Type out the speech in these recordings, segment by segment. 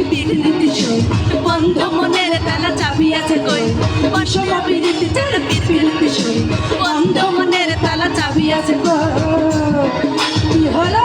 পিরিতি সই বন্ধ মনের তালা চাবি আছে কই অসম পিরিতি চালা পিরিতি সই বন্ধ মনের তালা চাবি আছে কই কি হলো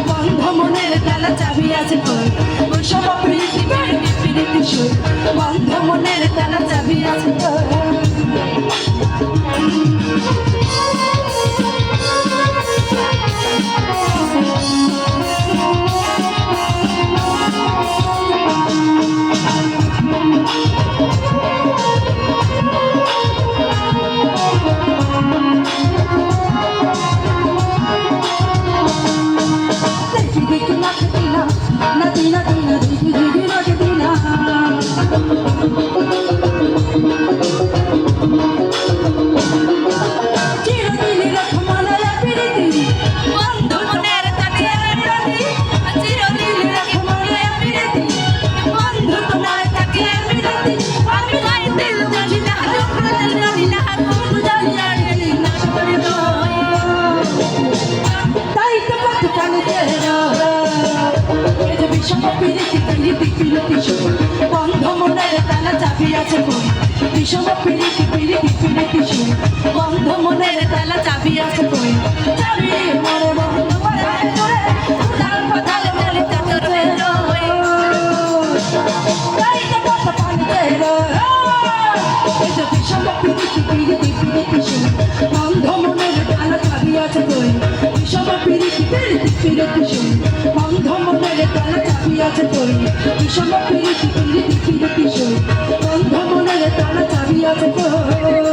বন্ধ মনের তালা চাবি আছে কই সব প্রীতি প্রীতি সুর বন্ধ মনের তালা চাবি আছে বন্ধ মনের তালা চাবি আছে কই বিষম পিরিতি পিরিতি পিরিতি সুর বন্ধ মনের তালা চাবি আছে কই চাবি মরে বন্ধ মরে করে উড়াল পাতাল চলে চলে রই তাই তো কত পানি তেরো এই যে বিষম পিরিতি পিরিতি পিরিতি সুর বন্ধ মনের তালা চাবি আছে কই বিষম পিরিতি পিরিতি পিরিতি সুর বন্ধ মনের তালা চাবি আছে কই বিষম পিরিতি পিরিতি পিরিতি সুর বন্ধ মনের তালা চাবি আছে কই